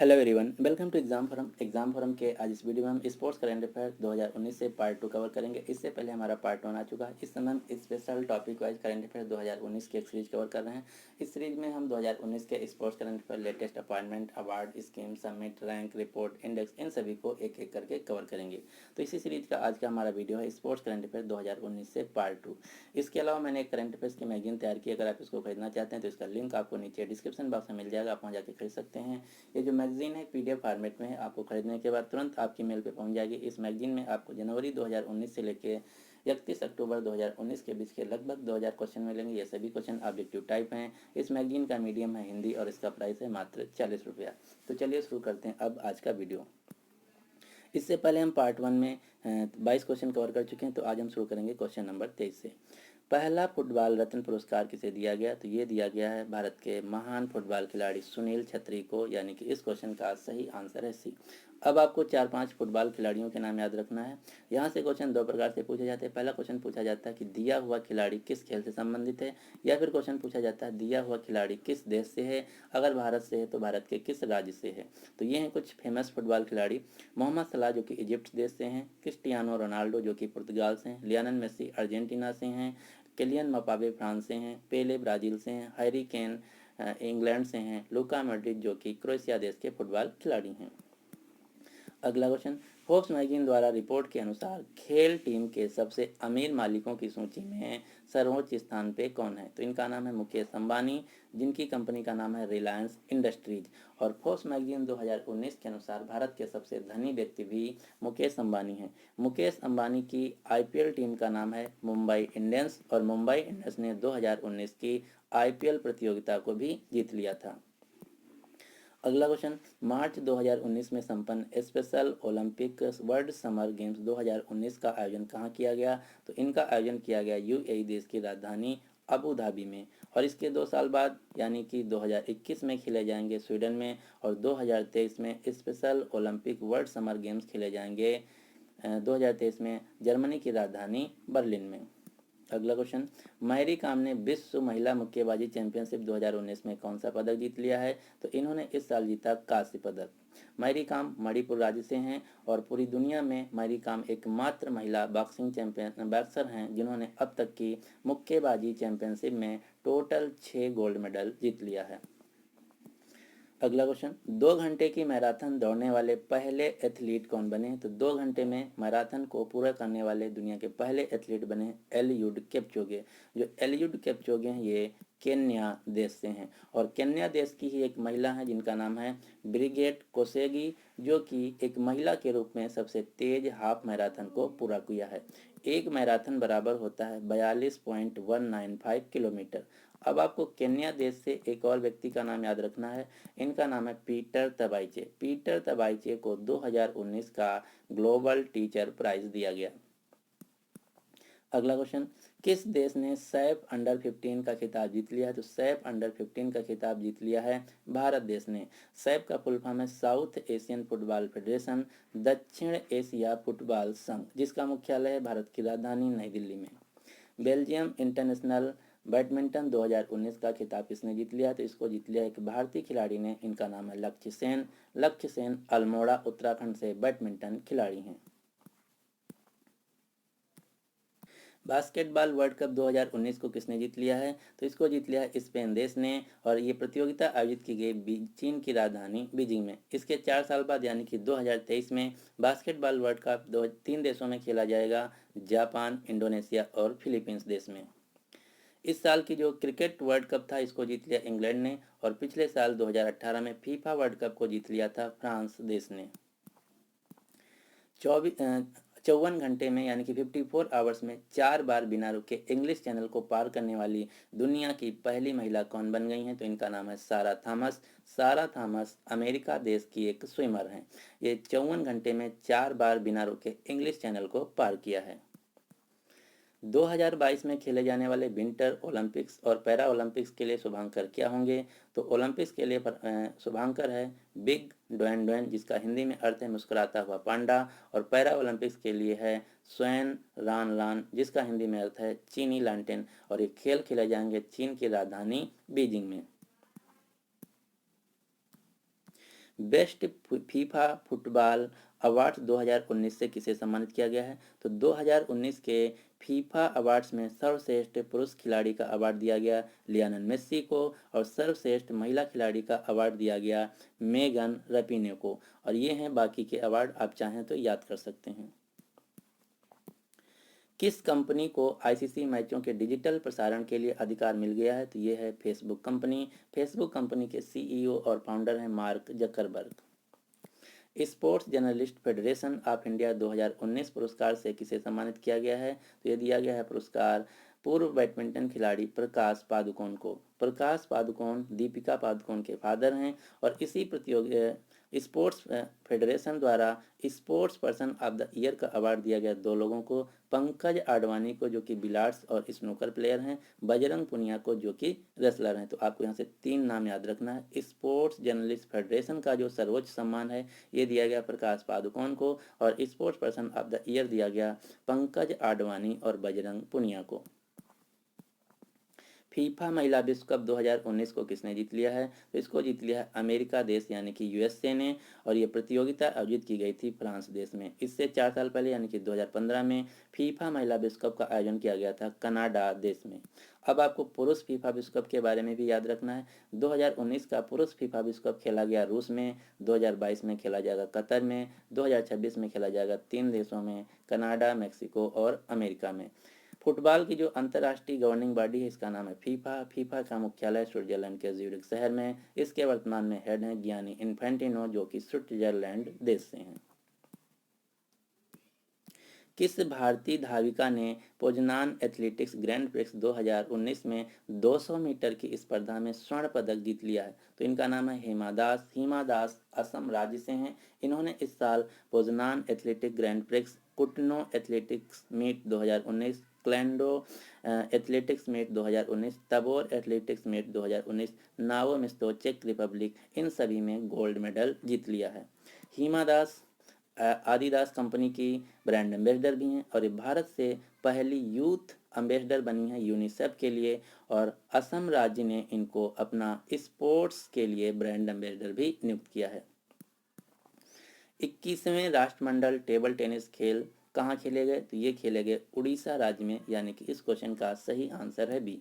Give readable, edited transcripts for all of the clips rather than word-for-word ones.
Hello everyone, welcome to exam forum के आज इस वीडियो में हम स्पोर्ट्स करंट अफेयर 2019 से पार्ट 2 कवर करेंगे। इससे पहले हमारा पार्ट 1 आ चुका है। इस समय हम special topic wise current affair 2019 की एक सीरीज कवर कर रहे हैं। इस सीरीज में हम 2019 के sports current affair, latest appointment, award scheme, summit, rank, report, index, इन सभी को एक एक करके कवर करेंगे। तो इसी सीरीज का आज का हमारा वीडियो है स्पोर्ट्स करंट अफेयर 2019 से पार्ट 2। इसके अलावा मैंने एक करंट अफेयर्स की मैगजीन तैयार की। अगर आप इसको खरीदना चाहते हैं तो इसका लिंक आपको नीचे डिस्क्रिप्शन बॉक्स में मिल जाएगा, आप वहाँ जाकर खरीद सकते हैं। ये जो मैगजीन है PDF फॉर्मेट में है, आपको खरीदने के बाद तुरंत आपकी मेल पे पहुंच जाएगी। इस मैगजीन में आपको जनवरी 2019 से लेके 31 अक्टूबर 2019 के बीच के लगभग 2000 क्वेश्चन मिलेंगे। ये सभी क्वेश्चन ऑब्जेक्टिव टाइप हैं। इस मैगजीन का मीडियम है हिंदी और इसका प्राइस है मात्र 40 रुपया। तो चलिए शुरू करते हैं अब आज का वीडियो। इससे पहले हम पार्ट 1 में 22 क्वेश्चन कवर कर चुके हैं। तो आज हम शुरू करेंगे क्वेश्चन नंबर 23 से। पहला फुटबॉल रत्न पुरस्कार किसे दिया गया? तो ये दिया गया है भारत के महान फुटबॉल खिलाड़ी सुनील छेत्री को, यानी कि इस क्वेश्चन का सही आंसर है सी। अब आपको 4-5 फुटबॉल खिलाड़ियों के नाम याद रखना है। यहाँ से क्वेश्चन दो प्रकार से पूछे जाते हैं। पहला क्वेश्चन पूछा जाता है कि दिया हुआ खिलाड़ी किस खेल से संबंधित है, या फिर क्वेश्चन पूछा जाता है दिया हुआ खिलाड़ी किस देश से है। अगर भारत से है तो भारत के किस राज्य से है। तो ये हैं कुछ फेमस फुटबॉल खिलाड़ी। मोहम्मद सलाह जो कि इजिप्ट देश से हैं, क्रिस्टियानो रोनाल्डो जो कि पुर्तगाल से हैं, लियोनेल मेसी अर्जेंटीना से हैं, किलियन मबाप्पे फ्रांस से हैं, पेले ब्राज़ील से हैं, हैरी केन इंग्लैंड से हैं, लुका मॉड्रिच जो कि क्रोएशिया देश के फुटबॉल खिलाड़ी हैं। अगला क्वेश्चन, फोर्ब्स मैगजीन द्वारा रिपोर्ट के अनुसार खेल टीम के सबसे अमीर मालिकों की सूची में सर्वोच्च स्थान पे कौन है? तो इनका नाम है मुकेश अंबानी, जिनकी कंपनी का नाम है रिलायंस इंडस्ट्रीज। और फोर्ब्स मैगजीन 2019 के अनुसार भारत के सबसे धनी व्यक्ति भी मुकेश अंबानी हैं। मुकेश अंबानी की IPL टीम का नाम है मुंबई इंडियंस, और मुंबई इंडियंस ने 2019 की IPL प्रतियोगिता को भी जीत लिया था। अगला क्वेश्चन, मार्च 2019 में संपन्न special Olympic world summer games 2019 का आयोजन कहाँ किया गया? तो इनका आयोजन किया गया UAE देश की राजधानी अबू धाबी में। और इसके 2 साल बाद यानी कि 2021 में खेले जाएंगे स्वीडन में, और 2023 में special Olympic world summer games खेले जाएंगे 2023 में जर्मनी की राजधानी बर्लिन में। अगला क्वेश्चन, मैरी कॉम ने विश्व महिला मुक्केबाजी चैंपियनशिप 2019 में कौन सा पदक जीत लिया है? तो इन्होंने इस साल जीता कांस्य पदक। मैरी कॉम मणिपुर राज्य से हैं, और पूरी दुनिया में मैरी कॉम एकमात्र महिला बॉक्सिंग चैंपियन बॉक्सर हैं जिन्होंने अब तक की मुक्केबाजी चैंपियनशिप में टोटल 6 गोल्ड मेडल जीत लिया है। अगला क्वेश्चन, 2 घंटे की मैराथन दौड़ने वाले पहले एथलीट कौन बने? तो 2 घंटे में मैराथन को पूरा करने वाले दुनिया के पहले एथलीट बने एलियूड किपचोगे। जो एलियूड किपचोगे हैं ये केन्या देश से हैं, और केन्या देश की ही एक महिला है जिनका नाम है ब्रिगेड कोसेगी, जो कि एक महिला के रूप में सबसे तेज हाफ मैराथन को पूरा किया है। एक मैराथन बराबर होता है 42.195 किलोमीटर। अब आपको केन्या देश से एक और व्यक्ति का नाम याद रखना है। इनका नाम है पीटर तबाइचे। पीटर तबाइचे को 2019 का ग्लोबल टीचर प्राइज दिया गया। अगला क्वेश्चन, किस देश ने सैफ अंडर 15 का खिताब जीत लिया है? तो सैफ अंडर 15 का खिताब जीत लिया है भारत देश ने। सैफ का फुल फॉर्म है साउथ एशियन फुटबॉल फेडरेशन, दक्षिण एशिया फुटबॉल संघ, जिसका मुख्यालय है भारत की राजधानी नई दिल्ली में। बेल्जियम इंटरनेशनल बैडमिंटन 2019 का खिताब किसने जीत लिया? तो इसको जीत लिया एक भारतीय खिलाड़ी ने, इनका नाम है लक्ष्य सेन। लक्ष्य सेन अल्मोड़ा उत्तराखंड से बैडमिंटन खिलाड़ी हैं। बास्केटबॉल वर्ल्ड कप 2019 को किसने जीत लिया है? तो इसको जीत लिया है स्पेन देश ने, और ये प्रतियोगिता आयोजित की गई चीन की राजधानी बीजिंग में। इसके 4 साल बाद यानी कि 2023 में बास्केटबॉल वर्ल्ड कप 3 देशों में खेला जाएगा, जापान, इंडोनेशिया और फिलीपींस देश में। इस साल की जो क्रिकेट वर्ल्ड कप था इसको जीत लिया इंग्लैंड ने, और पिछले साल 2018 में फीफा वर्ल्ड कप को जीत लिया था फ्रांस देश ने। 54 घंटे में यानी कि 54 आवर्स में 4 बार बिना रुके इंग्लिश चैनल को पार करने वाली दुनिया की पहली महिला कौन बन गई हैं? तो इनका नाम है सारा थॉमस। सारा थॉमस अमेरिका देश की एक स्विमर हैं। ये 54 घंटे में 4 बार बिना रुके इंग्लिश चैनल को पार किया है। 2022 में खेले जाने वाले विंटर ओलंपिक्स और पैरा ओलंपिक्स के लिए शुभांकर क्या होंगे? तो ओलंपिक्स के लिए शुभांकर है बिग डोएन डोएन, जिसका हिंदी में अर्थ है मुस्कुराता हुआ पांडा, और पैरा ओलंपिक्स के लिए है स्वैन रान लान, जिसका हिंदी में अर्थ है चीनी लालटेन, और ये खेल खेले जाएंगे चीन की राजधानी बीजिंग में। बेस्ट फीफा फुटबॉल अवार्ड्स 2019 से किसे सम्मानित किया गया है? तो 2019 के फीफा अवार्ड्स में सर्वश्रेष्ठ पुरुष खिलाड़ी का अवार्ड दिया गया लियोनेल मेस्सी को, और सर्वश्रेष्ठ महिला खिलाड़ी का अवार्ड दिया गया मेगन रपिनो को। और ये हैं बाकी के अवार्ड, आप चाहें तो याद कर सकते हैं। किस कंपनी को आईसीसी मैचों के डिजिटल प्रसारण के लिए अधिकार मिल गया है? तो ये है फेसबुक कंपनी। फेसबुक कंपनी के सीईओ और फाउंडर हैं mark Zuckerberg. Sports journalist federation of India 2019 पुरस्कार से किसे सम्मानित किया गया है? तो ये दिया गया है पुरस्कार पूर्व बैडमिंटन खिलाड़ी प्रकाश पादुकोण को। प्रकाश पादुकोण दीपिका पादुकोण के फादर हैं, और इसी स्पोर्ट्स फेडरेशन द्वारा sports person of the year का अवार्ड दिया गया दो लोगों को, पंकज आडवाणी को जो कि बिलार्ड्स और स्नूकर प्लेयर हैं, बजरंग पुनिया को जो कि रेसलर हैं। तो आपको यहाँ से 3 नाम याद रखना है। स्पोर्ट्स जर्नलिस्ट फेडरेशन का जो सर्वोच्च सम्मान है ये दिया गया प्रकाश पादुकोण को, और sports person of the year दिया गया पंकज आडवाणी और बजरंग पुनिया को। फीफा महिला विश्व कप 2019 को किसने जीत लिया है? तो इसको जीत लिया है अमेरिका देश यानी कि यूएसए ने, और ये प्रतियोगिता आयोजित की गई थी फ्रांस देश में। इससे 4 साल पहले यानी कि 2015 में फीफा महिला विश्व कप का आयोजन किया गया था कनाडा देश में। अब आपको पुरुष फीफा विश्व कप के बारे में भी याद रखना है। 2019 का पुरुष फीफा विश्व कप खेला गया रूस में, 2022 में खेला जाएगा कतर में, 2026 में खेला जाएगा 3 देशों में, कनाडा, मैक्सिको और अमेरिका में। फुटबॉल की जो अंतर्राष्ट्रीय गवर्निंग बॉडी है इसका नाम है फीफा। फीफा का मुख्यालय स्विट्जरलैंड के ज्यूरिख शहर में। इसके वर्तमान में हेड हैं गियानी इन्फेंटिनो जो कि स्विट्जरलैंड देश से हैं। किस भारतीय धाविका ने पोजनान एथलेटिक्स ग्रैंड प्रिक्स 2019 में 200 मीटर की स्पर्धा में स्वर्ण पदक जीत लिया है? तो इनका नाम है हिमा दास। हिमा दास असम राज्य से हैं। इन्होंने इस साल Poznan athletic grand prix, Kutno athletics meet 2019, Kladno athletics meet 2019, Tabor athletics meet 2019, Nove Mesto चेक रिपब्लिक, इन सभी में गोल्ड मेडल जीत लिया है। हिमा दास आदिदास कंपनी की ब्रांड एम्बेसडर भी हैं, और ये भारत से पहली यूथ एम्बेसडर बनी है यूनिसेफ के लिए, और असम राज्य ने इनको अपना स्पोर्ट्स के लिए ब्रांड एम्बेसडर भी नियुक्त किया है। 21वें राष्ट्रमंडल टेबल टेनिस खेल कहाँ खेले गए? तो ये खेले गए उड़ीसा राज्य में, यानी कि इस क्वेश्चन का सही आंसर है बी।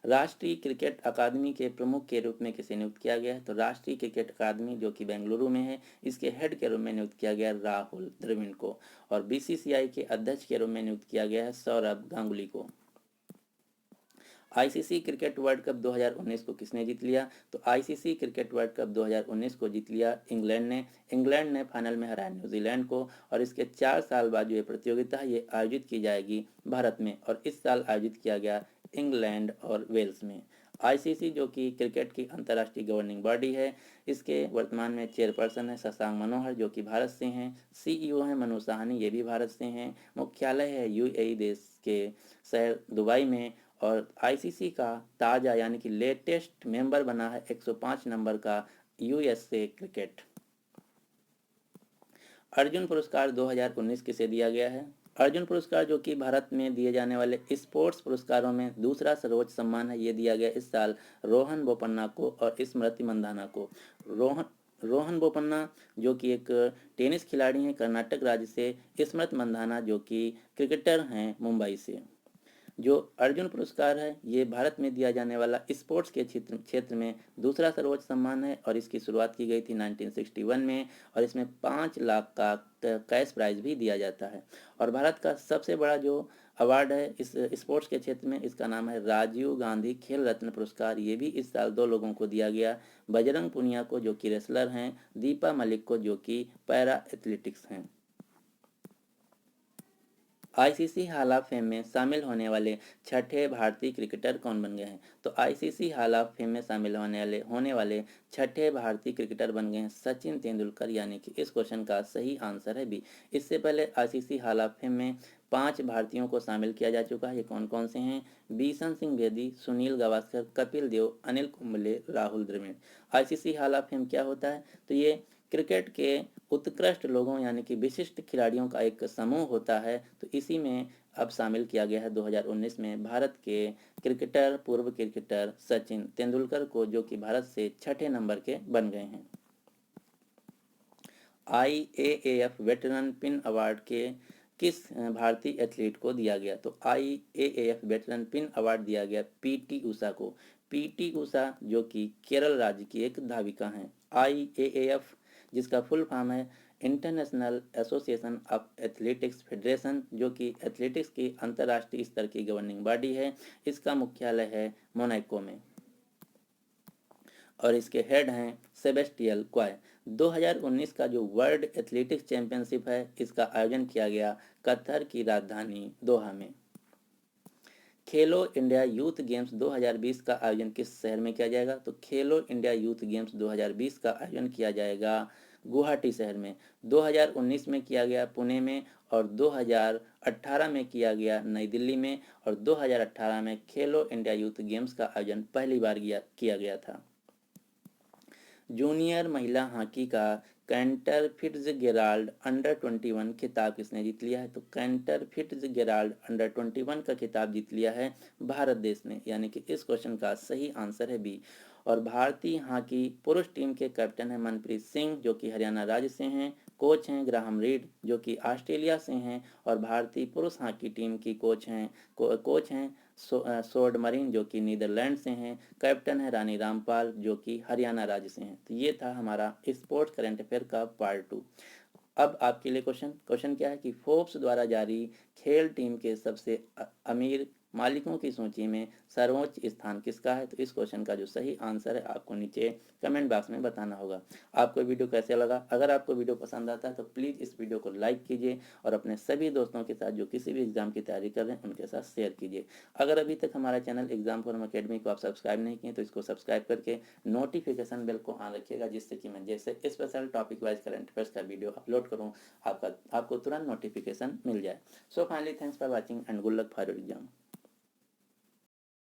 राष्ट्रीय क्रिकेट अकादमी के प्रमुख के रूप में किसे नियुक्त किया गया है? तो राष्ट्रीय क्रिकेट अकादमी जो कि बेंगलुरु में है, इसके हेड के रूप में नियुक्त किया गया राहुल द्रविड़ को, और बीसीसीआई के अध्यक्ष के रूप में नियुक्त किया गया है सौरभ गांगुली को। आईसीसी क्रिकेट वर्ल्ड कप 2019 को किसने जीत लिया? तो आईसीसी क्रिकेट वर्ल्ड कप 2019 को जीत लिया इंग्लैंड ने। इंग्लैंड ने फाइनल में हराया न्यूजीलैंड को, और इसके 4 साल बाद जो ये प्रतियोगिता है ये आयोजित की जाएगी भारत में, और इस साल आयोजित किया गया इंग्लैंड और वेल्स में। आईसीसी जो कि क्रिकेट की अंतर्राष्ट्रीय गवर्निंग बॉडी है, इसके वर्तमान में चेयरपर्सन है शशांक मनोहर जो कि भारत से हैं। सीईओ हैं मनु साहनी, ये भी भारत से हैं। मुख्यालय है यूएई देश के शहर दुबई में, और आईसीसी का ताज़ा यानी कि लेटेस्ट मेंबर बना है 105 नंबर का यूएसए क्रिकेट। अर्जुन पुरस्कार 2019 किसे दिया गया है? अर्जुन पुरस्कार जो कि भारत में दिए जाने वाले स्पोर्ट्स पुरस्कारों में दूसरा सर्वोच्च सम्मान है, ये दिया गया इस साल रोहन बोपन्ना को और स्मृति मंदाना को। रोहन बोपन्ना जो कि एक टेनिस खिलाड़ी हैं कर्नाटक राज्य से, स्मृति मंदाना जो कि क्रिकेटर हैं मुंबई से। जो अर्जुन पुरस्कार है ये भारत में दिया जाने वाला स्पोर्ट्स के क्षेत्र में दूसरा सर्वोच्च सम्मान है, और इसकी शुरुआत की गई थी 1961 में, और इसमें 5 लाख का कैश प्राइज भी दिया जाता है। और भारत का सबसे बड़ा जो अवार्ड है इस स्पोर्ट्स के क्षेत्र में, इसका नाम है राजीव गांधी खेल रत्न पुरस्कार। ये भी इस साल 2 लोगों को दिया गया, बजरंग पुनिया को जो कि रेसलर हैं, दीपा मलिक को जो कि पैरा एथलेटिक्स हैं। आईसीसी हॉल ऑफ फेम में शामिल होने वाले छठे भारतीय क्रिकेटर कौन बन गए हैं? तो आईसीसी हॉल ऑफ फेम में शामिल होने वाले छठे भारतीय क्रिकेटर बन गए हैं सचिन तेंदुलकर, यानी कि इस क्वेश्चन का सही आंसर है बी। इससे पहले आईसीसी हॉल ऑफ फेम में 5 भारतीयों को शामिल किया जा चुका है। ये कौन कौन से हैं? Bishan Singh Bedi, Sunil Gavaskar, Kapil Dev, Anil Kumble, Rahul Dravid. ICC hall of fame क्या होता है? तो ये क्रिकेट के उत्कृष्ट लोगों यानी कि विशिष्ट खिलाड़ियों का एक समूह होता है, तो इसी में अब शामिल किया गया है 2019 में भारत के पूर्व क्रिकेटर सचिन तेंदुलकर को, जो कि भारत से छठे नंबर के बन गए हैं। IAAF वेटरन पिन अवार्ड के किस भारतीय एथलीट को दिया गया? तो IAAF वेटरन पिन अवार्ड दिया गया PT उषा को। PT उषा जो कि केरल राज्य की एक धाविका हैं। IAAF जिसका फुल फॉर्म है international association of athletics federation, जो कि एथलेटिक्स की अंतर्राष्ट्रीय स्तर की गवर्निंग बॉडी है। इसका मुख्यालय है मोनाको में और इसके हेड हैं सेबेस्टियल क्वाय। 2019 का जो वर्ल्ड एथलेटिक्स चैंपियनशिप है, इसका आयोजन किया गया कतर की राजधानी दोहा में। खेलो इंडिया यूथ गेम्स 2020 का आयोजन किस शहर में किया जाएगा? तो खेलो इंडिया यूथ गेम्स 2020 का आयोजन किया जाएगा गुवाहाटी शहर में। 2019 में किया गया पुणे में और 2018 में किया गया नई दिल्ली में और 2018 में खेलो इंडिया यूथ गेम्स का आयोजन पहली बार किया गया था। जूनियर महिला हॉकी का कैंटर फिट्जगेराल्ड अंडर 21 खिताब किसने जीत लिया है? तो कैंटर फिट्जगेराल्ड अंडर 21 का खिताब जीत लिया है भारत देश ने, यानी कि इस क्वेश्चन का सही आंसर है बी। और भारतीय हॉकी पुरुष टीम के कैप्टन हैं मनप्रीत सिंह, जो कि हरियाणा राज्य से हैं। कोच हैं ग्राहम रीड, जो कि ऑस्ट्रेलिया से हैं। और भारतीय पुरुष हॉकी टीम की कोच हैं सोर्ड मरीन, जो कि नीदरलैंड से हैं। कैप्टन है रानी रामपाल, जो कि हरियाणा राज्य से हैं। तो ये था हमारा स्पोर्ट्स करंट अफेयर का पार्ट 2। अब आपके लिए क्वेश्चन क्या है कि फोर्ब्स द्वारा जारी खेल टीम के सबसे अमीर मालिकों की सूची में सर्वोच्च स्थान किसका है? तो इस क्वेश्चन का जो सही आंसर है आपको नीचे कमेंट बॉक्स में बताना होगा। आपको वीडियो कैसे लगा? अगर आपको वीडियो पसंद आता है तो प्लीज़ इस वीडियो को लाइक कीजिए और अपने सभी दोस्तों के साथ जो किसी भी एग्जाम की तैयारी कर रहे हैं उनके साथ शेयर कीजिए। अगर अभी तक हमारा चैनल एग्जाम फॉर्म अकेडमी को आप सब्सक्राइब नहीं किए तो इसको सब्सक्राइब करके नोटिफिकेशन बेल को ऑन रखिएगा, जिससे कि मैं जैसे special topic wise current affairs का वीडियो अपलोड करूँ आपको तुरंत नोटिफिकेशन मिल जाए। So finally thanks for watching and good luck for your exam.